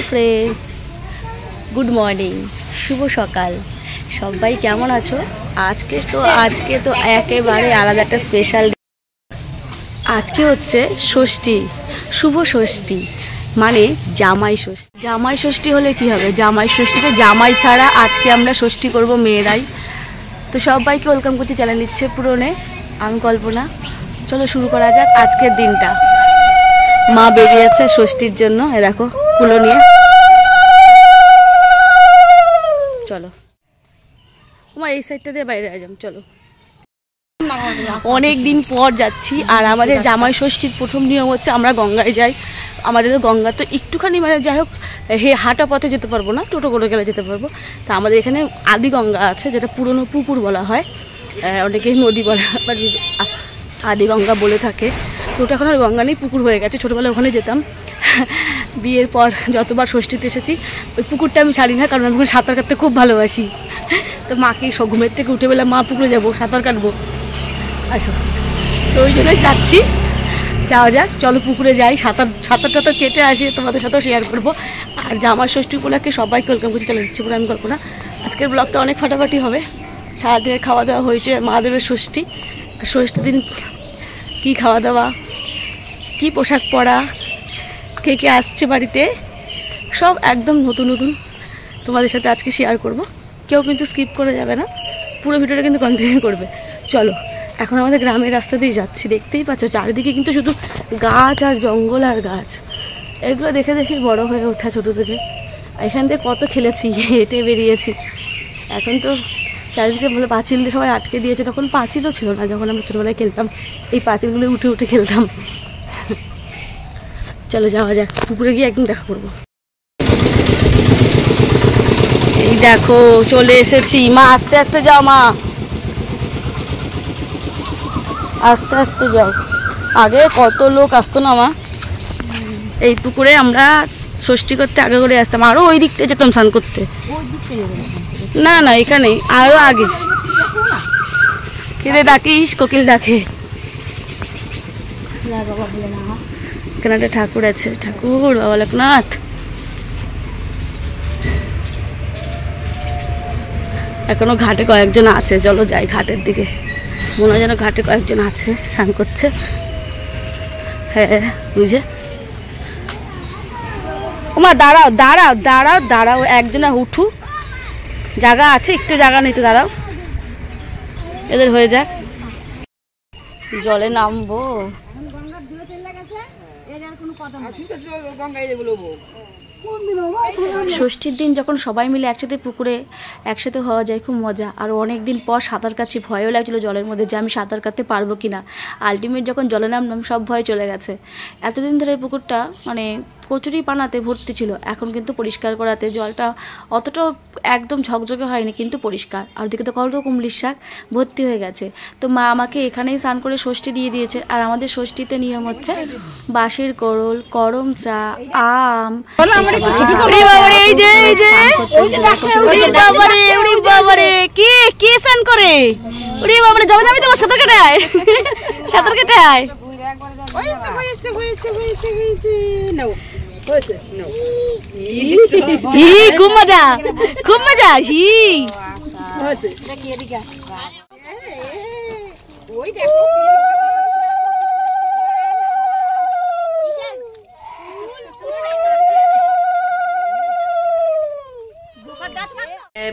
Friends, good morning, শুভ সকাল। সবাই কেমন আছো? আজকে তো একেবারে আলাদা একটা স্পেশাল। আজকে হচ্ছে ষষ্ঠী, শুভ ষষ্ঠী, মানে জামাই ষষ্ঠী। জামাই ষষ্ঠী হলে কি হবে? জামাই ষষ্ঠীতে জামাই ছাড়া আজকে আমরা ষষ্ঠী করব মেয়েরাই। তো সবাইকে ওয়েলকাম করতে চ্যানেল ইচ্ছে পূরণে, আমি কল্পনা। চলো শুরু করা যাক আজকের দিনটা। মা বেরিয়েছে ষষ্ঠীর জন্য, এ দেখো কুলো নিয়ে। চলো মা এই সাইডটা দিয়ে বাইরে যাম। চলো, অনেক দিন পর যাচ্ছি। আর আমাদের জামাই ষষ্ঠীর প্রথম নিয়ম হচ্ছে আমরা গঙ্গায় যাই। আমাদের তো গঙ্গা তো একটুখানি, মানে যাই হোক, হাঁটা পথে যেতে পারবো না, টোটো করে গেলে যেতে পারবো। তা আমাদের এখানে আদি গঙ্গা আছে, যেটা পুরনো পুকুর বলা হয়, অনেকেই নদী বলে, আদি গঙ্গা বলে থাকে। তো ওটা এখন আর গঙ্গা নেই, পুকুর হয়ে গেছে। ছোটোবেলায় ওখানে যেতাম। বিয়ের পর যতবার ষষ্ঠীতে এসেছি ওই পুকুরটা আমি ছাড়ি না, কারণ আমি ওখানে সাঁতার কাটতে খুব ভালোবাসি। তো মাকে ঘুমের থেকে উঠে বেলা মা পুকুরে যাবো, সাঁতার কাটবো, আসো। তো ওই জন্যই যাচ্ছি, যাওয়া যাক। চলো পুকুরে যাই, সাঁতারটা কেটে আসি, তোমাদের সাথেও শেয়ার করবো। আর জামাই ষষ্ঠী উপলক্ষে সবাইকে ওয়েলকাম করছি চ্যানেল ইচ্ছে করে, আমি কল্পনা। আজকের ব্লগটা অনেক ফাটাফাটি হবে। সারাদিনের খাওয়া দাওয়া হয়েছে, মহাদেবের ষষ্ঠী। ষষ্ঠীর দিন কী খাওয়া দাওয়া, কী পোশাক পরা, কে কে আসছে বাড়িতে, সব একদম নতুন নতুন তোমাদের সাথে আজকে শেয়ার করব। কেউ কিন্তু স্কিপ করে যাবে না, পুরো ভিডিওটা কিন্তু কন্টিনিউ করবে। চলো, এখন আমাদের গ্রামের রাস্তা দিয়ে যাচ্ছি। দেখতেই পাচ্ছ চারিদিকে কিন্তু শুধু গাছ আর জঙ্গল আর গাছ। এগুলো দেখে দেখে বড় হয়ে ওঠা ছোটো থেকে। এখান থেকে কত খেলেছি, হেঁটে বেরিয়েছি। এখন তো চারিদিকে বলে পাঁচিল দিয়ে সবাই আটকে দিয়েছে। তখন পাঁচিলও ছিল না যখন আমরা ছোটোবেলায় খেলতাম, এই পাঁচিলগুলো উঠে উঠে খেলতাম। চলো যাওয়া যাক, পুকুরে গিয়ে একদিন দেখা করবো। এই দেখো চলে এসেছি। মা আস্তে আস্তে যাও, মা আস্তে আস্তে যাও। আগে কত লোক আসতো না মা এই পুকুরে। আমরা ষষ্ঠী করতে আগে করে আসতাম, আরও ওই দিকটা যেতাম স্নান করতে। না না, এখানেই আরও আগে। কিরে ডাকিস? কোকিল ডাকে। এখানে একটা ঠাকুর আছে, ঠাকুর বাবা লোকনাথ। এখনো ঘাটে কয়েকজন আছে, চলো যাই ঘাটের দিকে। মনে হয় যেন ঘাটে কয়েকজন আছে, স্নান করছে। হ্যাঁ বুঝে। ওমা দাঁড়াও দাঁড়াও দাঁড়াও দাঁড়াও, একজনা উঠু, জায়গা আছে, একটু জায়গা নেই তো, দাঁড়াও, এদের হয়ে যাক। জলে নামবো। ষষ্ঠীর দিন যখন সবাই মিলে একসাথে পুকুরে একসাথে হওয়া যায়, খুব মজা। আর অনেক দিন পর সাঁতার কাটছি, ভয়ও লাগছিলো জলের মধ্যে যে আমি সাঁতার কাটতে পারবো কি না। আলটিমেট যখন জলে নামলাম সব ভয় চলে গেছে। এতদিন ধরে পুকুরটা মানে কচুরি পানাতে ভর্তি ছিল, এখন কিন্তু পরিষ্কার করাতে জলটা অতটাও একদম ঝকঝকে হয়নি, কিন্তু পরিষ্কার। আর ওদিকে তো কত কুমড়ির শাক ভর্তি হয়ে গেছে। তো মা আমাকে এখানেই স্নান করে ষষ্ঠী দিয়ে দিয়েছে। আর আমাদের ষষ্ঠীতে নিয়ম হচ্ছে বাঁশের কোড়ল, করম চা, আম। সাঁতার কেটে আয়। খুব মজা, খুব মজা।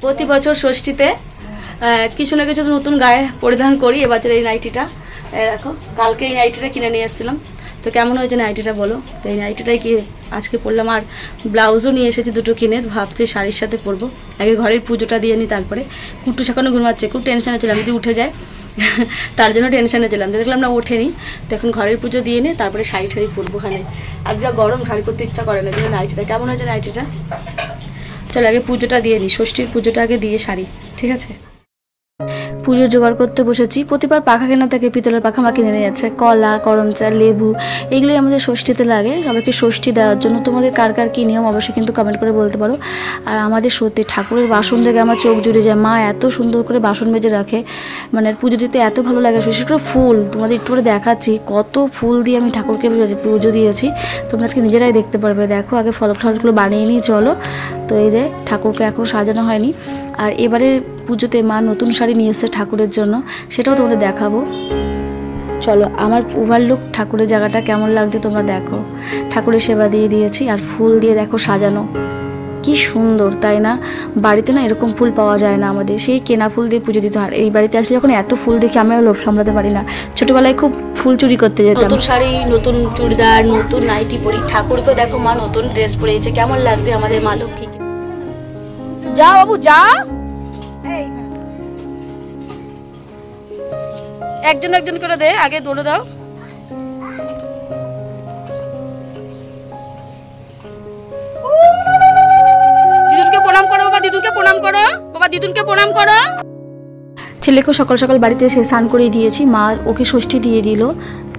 প্রতি বছর ষষ্ঠীতে কিছু না কিছু নতুন গায়ে পরিধান করি। এবছর এই নাইটিটা দেখো, কালকে এই নাইটিটা কিনে নিয়ে এসেছিলাম। তো কেমন হয়েছে নাইটিটা বলো? তো এই নাইটিটাই কি আজকে পরলাম। আর ব্লাউজও নিয়ে এসেছি দুটো কিনে, ভাবছি শাড়ির সাথে পরবো। আগে ঘরের পুজোটা দিয়ে নিই, তারপরে। কুট্টু সেখানে ঘুমাচ্ছে, খুব টেনশানে ছিলাম যদি উঠে যায়, তার জন্য টেনশানে ছিলাম। দেখলাম না ওঠেনি, তো এখন ঘরের পুজো দিয়ে নিই, তারপরে শাড়ি ঠাড়ি পরবো। ওখানে আর যা গরম, শাড়ি করতে ইচ্ছা করে না। কিন্তু নাইটিটা কেমন হয়েছে নাইটিটা? চলো আগে পুজোটা দিয়ে নিই, ষষ্ঠীর পুজোটা আগে দিয়ে শাড়ি, ঠিক আছে? পুজোর জোগাড় করতে বসেছি। প্রতিবার পাখা কেনা থেকে পিতলের পাখা মা কিনে নিয়ে যাচ্ছে, কলা, করমচা, লেবু এগুলোই আমাদের ষষ্ঠীতে লাগে, সবাইকে ষষ্ঠী দেওয়ার জন্য। তোমাদের কার কার কী নিয়ম অবশ্যই কিন্তু কমেন্ট করে বলতে পারো। আর আমাদের সত্যি ঠাকুরের বাসন দেখে আমার চোখ জুড়ে যায়, মা এত সুন্দর করে বাসন মেজে রাখে, মানে পুজো দিতে এত ভালো লাগে। বিশেষ করে ফুল তোমাদের একটু করে দেখাচ্ছি, কত ফুল দিয়ে আমি ঠাকুরকে পুজো দিয়েছি, তোমরা আজকে নিজেরাই দেখতে পারবে। দেখো আগে ফলক টলকগুলো বানিয়ে নিয়ে চলো। তো এই যে ঠাকুরকে এখনও সাজানো হয়নি। আর এবারে পুজোতে মা নতুন শাড়ি নিয়ে এসেছে ঠাকুরের জন্য, সেটাও তোমাদের দেখাবো। চলো আমার ওভারলুক ঠাকুরের জায়গাটা কেমন লাগছে তোমরা দেখো। ঠাকুরের সেবা দিয়ে দিয়েছি আর ফুল দিয়ে দেখো সাজানো, কি সুন্দর তাই না? বাড়িতে না এরকম ফুল পাওয়া যায় না আমাদের, সেই কেনা ফুল দিয়ে পুজো দিতে হয়। এই বাড়িতে আসলে যখন এত ফুল দেখি আমি লোভ সামলাতে পারি না। ছোটবেলায় খুব ফুল চুরি করতে যেতাম। নতুন শাড়ি, নতুন চুড়িদার, নতুন নাইটি পরি। ঠাকুরকে দেখো মা নতুন ড্রেস পরেছে, কেমন লাগছে আমাদের মা লক্ষ্মীকে। যা বাবু যা, একজন একজন করে দে, আগে দৌড়ে দাও। দিদুনকে প্রণাম করো বাবা, দিদুনকে প্রণাম করো বাবা, দিদুনকে প্রণাম করো। ছেলেকেও সকাল সকাল বাড়িতে এসে স্নান করিয়ে দিয়েছি, মা ওকে ষষ্ঠী দিয়ে দিল।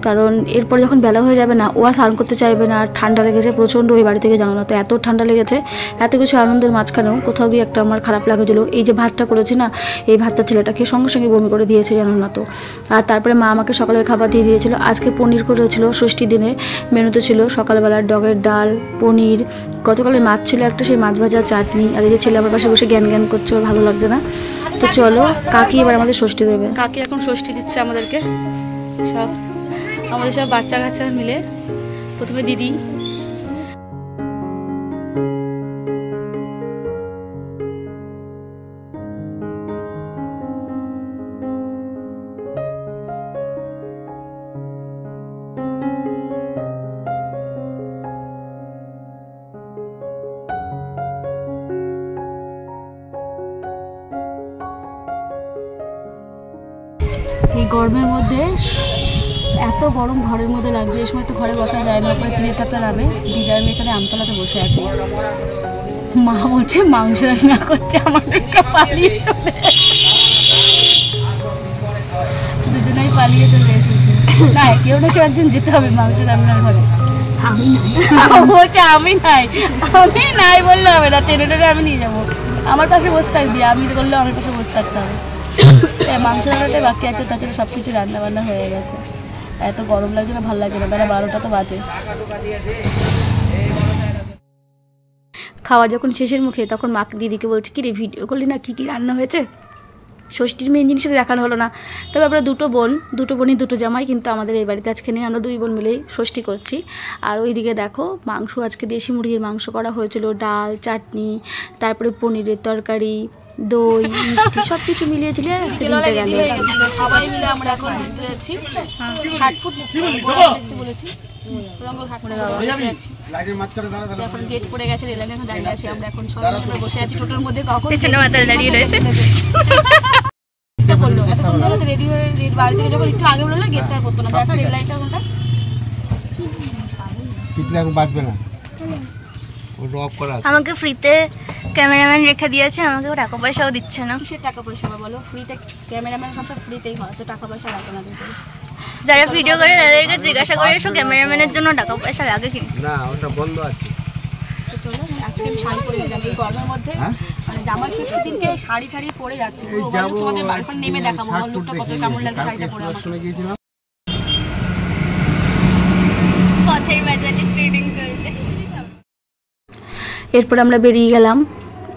কারণ এরপর যখন বেলা হয়ে যাবে না, ও আর স্নান করতে চাইবে না। আর ঠান্ডা লেগেছে প্রচণ্ড, ওই বাড়ি থেকে জানো না তো এত ঠান্ডা লেগেছে। এত কিছু আনন্দের মাঝখানেও কোথাও গিয়ে একটা আমার খারাপ লাগেছিলো। এই যে ভাতটা করেছি না, এই ভাতটা ছেলেটাকে সঙ্গে সঙ্গে বমি করে দিয়েছে জানো না তো। আর তারপরে মা আমাকে সকালের খাবার দিয়ে দিয়েছিল। আজকে পনির করেছিল, ষষ্ঠী দিনে মেনুতে ছিল সকালবেলার ডগের ডাল, পনির, গতকালের মাছ ছিল একটা, সেই মাছ ভাজা, চাটনি। আর এই যে ছেলে আমার পাশে বসে জ্ঞান জ্ঞান করছে, ওর ভালো লাগছে না। তো চলো কাকি এবার আমাদের ষষ্ঠী দেবে। কাকি এখন ষষ্ঠী দিচ্ছে আমাদেরকে, সব আমাদের সব বাচ্চা কাচ্চা মিলে। প্রথমে দিদি, এই গরমের মধ্যে এত গরম ঘরের মধ্যে লাগছে, এই সময় তো ঘরে বসা যায় না। পরে তিনের টাকা নামে দিদি আমি এখানে আমতলাতে বসে আছি। মা বলছে মাংস রান্না করতে, আমাদেরকে পালিয়ে চলে, দুজনেই পালিয়ে চলে এসেছে। না কেউ না কেউ একজন যেতে হবে মাংস রান্নার ঘরে। আমি বলছে আমি নাই বললে হবে না, টেনে টেনে আমি নিয়ে যাবো। আমার পাশে বসে থাকবি, আমি বললেও আমার পাশে বসে থাকতে হবে। মাংস রান্নাটাই বাকি আছে, তাছাড়া সব কিছু রান্না বান্না হয়ে গেছে। এত গরম লাগছে না, ভালো লাগছে না, বেলা 12টা তো বাজে। খাওয়া যখন শেষের মুখে, তখন মা দিদিকে বলছে কি রে ভিডিও করলি না, কী কী রান্না হয়েছে। ষষ্ঠীর মেন জিনিস দেখানো হলো না। তবে আমরা দুটো বোনই দুটো জামাই, কিন্তু আমাদের এই বাড়িতে আজকে নেই, আমরা দুই বোন মিলেই ষষ্ঠী করছি। আর ওইদিকে দেখো মাংস, আজকে দেশি মুরগির মাংস করা হয়েছিল, ডাল, চাটনি, তারপরে পনিরের তরকারি, দই, মিষ্টি সব কিছু মিলিয়ে ঝিলিয়ে সবাই মিলে আমরা এখন ঘুরতে যাচ্ছি। 60 ফুট বলেছি, এখন গেট পড়ে গেছে, রেল লাইনে এখন দাঁড়িয়ে আছি আমরা। এখন সবাই আমরা বসে আছি টোটোর মধ্যে, কখন দাঁড়িয়ে রয়েছে করলো এতক্ষণ ধরে রেডি হয়ে বাড়ি থেকে যখন একটু আগে বললো গেটটা করতো না। দেখো রেল লাইনটা কোনটা বাঁচবে না, আমাকে ফ্রিতে ক্যামেরাম্যান রেখে দিয়েছে, আমাকে টাকা পয়সাও দিচ্ছে না। কিসের টাকা পয়সা বলো, ফ্রিতে ক্যামেরাম্যান সব ফ্রিতেই হয়, তো টাকা পয়সা লাগে না। যারা ভিডিও করে তাদেরকে জিজ্ঞাসা করে এসো ক্যামেরাম্যানের জন্য টাকা পয়সা লাগে কি না, ওটা বন্ধ আছে। চলো আজকে আমি শাড়ি পরে গেলাম এই গরমের মধ্যে, মানে জামাই ষষ্ঠী দিনকে শাড়ি পরে যাচ্ছি। তোমাদের বাড়ির নেমে দেখাবো লোকটা কত কেমন লাগে শাড়িটা পরে। এরপর আমরা বেরিয়ে গেলাম।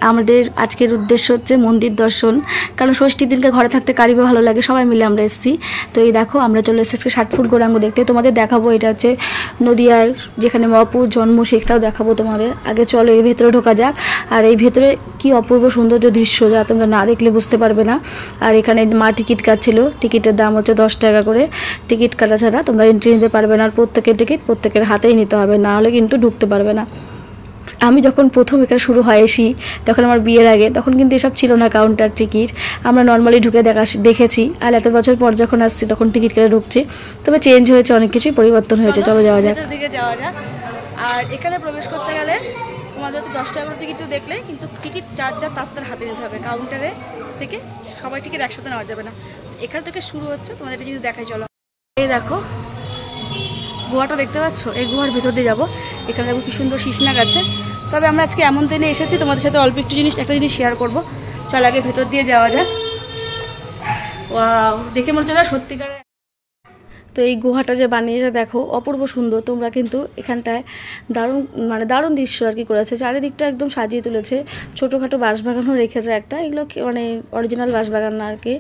আমাদের আজকের উদ্দেশ্য হচ্ছে মন্দির দর্শন, কারণ ষষ্ঠীর দিনকে ঘরে থাকতে কারিবে ভালো লাগে, সবাই মিলে আমরা এসেছি। তো এই দেখো আমরা চলে এসেছি 60 ফুট গৌরাঙ্গ দেখতে, তোমাদের দেখাবো। এটা হচ্ছে নদিয়ার যেখানে মহাপুর জন্ম, সেটাও দেখাবো তোমাদের। আগে চলো এই ভেতরে ঢোকা যাক। আর এই ভেতরে কি অপূর্ব সৌন্দর্য দৃশ্য, যা তোমরা না দেখলে বুঝতে পারবে না। আর এখানে মা টিকিট কাটছিল, টিকিটের দাম হচ্ছে 10 টাকা করে। টিকিট কাটা ছাড়া তোমরা এন্ট্রি নিতে পারবে না, আর প্রত্যেকের টিকিট প্রত্যেকের হাতেই নিতে হবে, না হলে কিন্তু ঢুকতে পারবে না। আমি যখন প্রথম এখানে শুরু হয় এসি, তখন আমার বিয়ের আগে, তখন কিন্তু এসব ছিল না কাউন্টার টিকিট, আমরা নর্মালি ঢুকে দেখেছি। আর এত বছর পর যখন আসছি তখন টিকিট কেটে ঢুকছি। তবে চেঞ্জ হয়েছে, অনেক কিছুই পরিবর্তন হয়েছে। চলো যাওয়া যাক। আর এখানে প্রবেশ করতে গেলে তোমাদের হচ্ছে 10 টাকা করে টিকিট দেখলে, কিন্তু টিকিট যার তার হাতে নিতে হবে। কাউন্টারে থেকে সবাই টিকিট একসাথে নেওয়া যাবে না, এখান থেকে শুরু হচ্ছে। তোমাদের এটা যদি দেখাই চলো, এই দেখো গুহাটা দেখতে পাচ্ছ, এই গুহার ভেতর দিয়ে যাবো। এখানে দেখো কি সুন্দর শীষনাগ আছে। তবে আমরা আজকে এমন দিনে এসেছি, তোমাদের সাথে অল্প একটু একটা জিনিস শেয়ার করবো। চল আগে ভেতর দিয়ে যাওয়া যাক। ওয়াও, দেখে মনে হচ্ছে না সত্যিকার। তো এই গুহাটা যে বানিয়েছে দেখো, অপূর্ব সুন্দর। তোমরা কিন্তু এখানটায় দারুণ দৃশ্য আর কি করেছে, চারিদিকটা একদম সাজিয়ে তুলেছে। ছোটোখাটো বাঁশবাগানও রেখেছে একটা, এগুলো অরিজিনাল বাঁশবাগান না আর কি।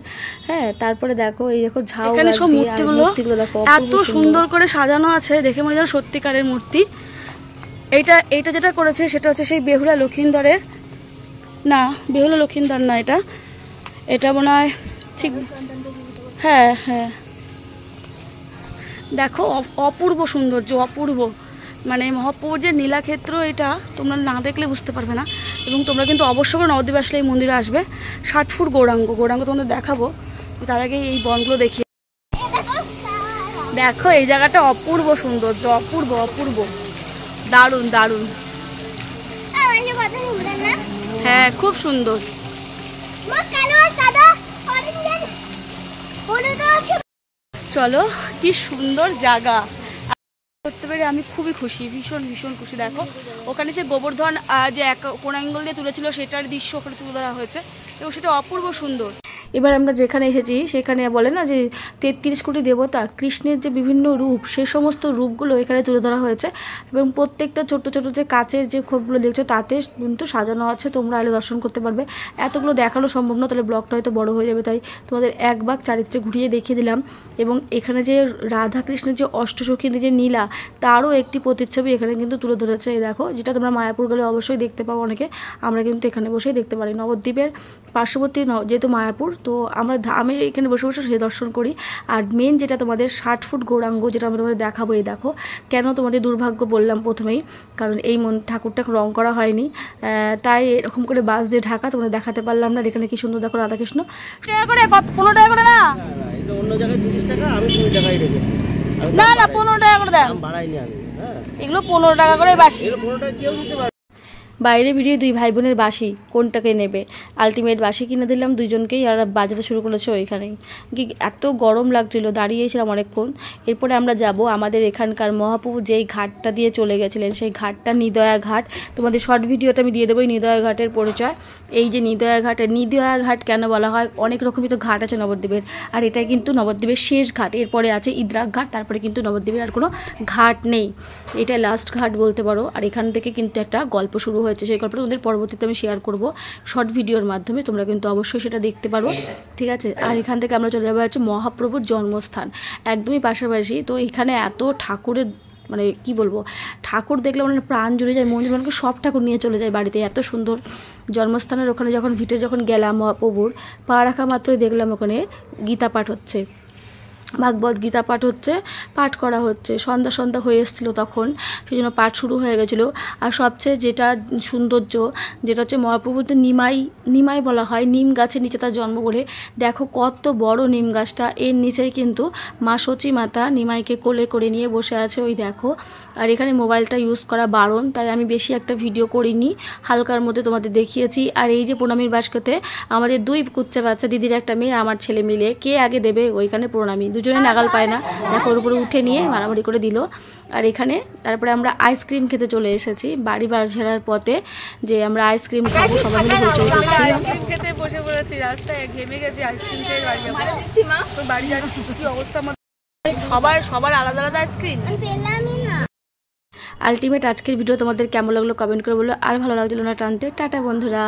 হ্যাঁ, তারপরে দেখো এই দেখো ঝাউ, এখানে সব মূর্তিগুলো দেখো এত সুন্দর করে সাজানো আছে, দেখে মনে হয় সত্যিকারের মূর্তি। এইটা যেটা করেছে সেটা হচ্ছে সেই বেহুলা লক্ষিন্দরের, না বেহুলা লক্ষিন্দর না, এটা মনে হয় ঠিক। হ্যাঁ হ্যাঁ, দেখো অপূর্ব সৌন্দর্য, অপূর্ব। মানে মহাপ্রভুর যে নীলাক্ষেত্র, এটা তোমরা না দেখলে বুঝতে পারবে না। এবং তোমরা কিন্তু অবশ্যই করে নবদ্বীপে আসলে এই মন্দিরে আসবে। 60 ফুট গৌরাঙ্গ তোমাদের দেখাবো, তার আগে এই বনগুলো দেখিয়ে। দেখো এই জায়গাটা অপূর্ব সৌন্দর্য, অপূর্ব অপূর্ব, দারুণ দারুণ। হ্যাঁ খুব সুন্দর। চলো, কি সুন্দর জায়গা, করতে পেরে আমি খুবই খুশি, ভীষণ ভীষণ খুশি। দেখো ওখানে সে গোবর্ধন যে কোন অ্যাঙ্গেল দিয়ে তুলেছিল সেটার দৃশ্য ওখানে তুলে ধরা হয়েছে এবং সেটা অপূর্ব সুন্দর। এবার আমরা যেখানে এসেছি সেখানে বলে না যে 33 কোটি দেবতা, কৃষ্ণের যে বিভিন্ন রূপ, সে সমস্ত রূপগুলো এখানে তুলে ধরা হয়েছে। এবং প্রত্যেকটা ছোট ছোট যে কাচের যে খোপগুলো দেখছো তাতে কিন্তু সাজানো আছে, তোমরা আলে দর্শন করতে পারবে। এতগুলো দেখানো সম্ভব না, তাহলে ব্লগটা হয়তো বড় হয়ে যাবে, তাই তোমাদের এক ভাগ চারিত্রে ঘুরিয়ে দেখিয়ে দিলাম। এবং এখানে যে রাধা কৃষ্ণের যে অষ্টসখী যে নীলা, তারও একটি প্রতিচ্ছবি এখানে কিন্তু তুলে ধরেছে। এই দেখো, যেটা তোমরা মায়াপুর গেলে অবশ্যই দেখতে পাবো অনেকে, আমরা কিন্তু এখানে বসেই দেখতে পারি। নবদ্বীপের পার্শ্ববর্তী যেহেতু মায়াপুর, তো আমি এখানে বসে বসে সেই দর্শন করি। আর মেন যেটা তোমাদের 60 ফুট গৌরাঙ্গ, যেটা আমি তোমাদের দেখাবো, এই দেখো। কেন তোমাদের দুর্ভাগ্য বললাম প্রথমেই, কারণ এই ঠাকুরটা রং করা হয়নি, তাই এরকম করে বাঁশ দিয়ে ঢাকা, তোমাদের দেখাতে পারলাম না। এখানে কি সুন্দর দেখো রাধাকৃষ্ণ। 15 টাকা করে না, অন্য জায়গায় 30 টাকা, আমি 20 টাকাই রেখেছি। না 15 টাকা করে দাম বাড়াইনি আমি। হ্যাঁ, এগুলো 15 টাকা করে বাসি। 15 টাকা কেউ দিতে পারে। বাইরে বেরিয়ে দুই ভাই বোনের বাঁশি কোনটাকে নেবে, আলটিমেট বাঁশি কিনে দিলাম দুজনকেই, আর বাজাতে শুরু করেছে ওইখানেই। কি এত গরম লাগছিল, দাঁড়িয়েছিলাম অনেকক্ষণ। এরপরে আমরা যাব আমাদের এখানকার মহাপ্রভু যেই ঘাটটা দিয়ে চলে গেছিলেন, সেই ঘাটটা নিদয়া ঘাট। তোমাদের শর্ট ভিডিওটা আমি দিয়ে দেবো এই নিদয়া ঘাটের পরিচয়। এই যে নিদয়া ঘাট কেন বলা হয়, অনেক রকমই তো ঘাট আছে নবদ্বীপের, আর এটাই কিন্তু নবদ্বীপের শেষ ঘাট। এরপরে আছে ইদ্রাক ঘাট, তারপরে কিন্তু নবদ্বীপের আর কোনো ঘাট নেই, এটা লাস্ট ঘাট বলতে পারো। আর এখান থেকে কিন্তু একটা গল্প শুরু হয়েছে, সেই গল্পটা তোমাদের পরবর্তীতে আমি শেয়ার করব শর্ট ভিডিওর মাধ্যমে, তোমরা কিন্তু অবশ্যই সেটা দেখতে পারো, ঠিক আছে। আর এখান থেকে আমরা চলে যাবো হচ্ছে মহাপ্রভুর জন্মস্থান, একদমই পাশাপাশি। তো এখানে এত ঠাকুরের, মানে কি বলবো, ঠাকুর দেখলে মানে প্রাণ জুড়ে যায়, মন্দির মানুষকে সব ঠাকুর নিয়ে চলে যায় বাড়িতে, এত সুন্দর জন্মস্থানের ওখানে। যখন যখন গেলাম মহাপ্রভুর, পা রাখা মাত্রই দেখলাম ওখানে গীতা পাঠ হচ্ছে, ভাগবত গীতা পাঠ করা হচ্ছে। সন্ধ্যা হয়ে এসেছিলো তখন, সেই জন্য পাঠ শুরু হয়ে গেছিলো। আর সবচেয়ে যেটা সৌন্দর্য, যেটা হচ্ছে মহাপ্রভুতে নিমাই বলা হয়, নিম গাছের নিচে তার জন্ম বলে। দেখো কত বড় নিম গাছটা, এর নিচেই কিন্তু মা সচী মাতা নিমাইকে কোলে করে নিয়ে বসে আছে, ওই দেখো। আর এখানে মোবাইলটা ইউজ করা বারণ, তাই আমি বেশি একটা ভিডিও করিনি, হালকার মধ্যে তোমাদের দেখিয়েছি। আর এই যে প্রণামীর বাস্কতে আমাদের 2 কুচ্চা বাচ্চা, দিদির একটা মেয়ে, আমার ছেলে মিলে কে আগে দেবে ওইখানে প্রণামী, দুজনে নাগাল পায় না, দেখো ওর উপরে উঠে নিয়ে মারামারি করে দিল। আর এখানে তারপরে আমরা আইসক্রিম খেতে চলে এসেছি, বাড়ি ছেড়ার পথে যে আমরা আইসক্রিম খাবো, সবাই মিলে বসে পড়েছি। আইসক্রিম খেতে বসে পড়েছি, রাস্তায় ঘেমে গেছি, আইসক্রিম খেয়ে বাড়ি যাবো। বাড়ি যাচ্ছি, কি অবস্থা সবার আলাদা আলাদা আইসক্রিম। আলটিমেট আজকের ভিডিও তোমাদের কেমন লাগলো কমেন্ট করে বলো, আর ভালো লাগছিল না টানতে। টাটা বন্ধুরা।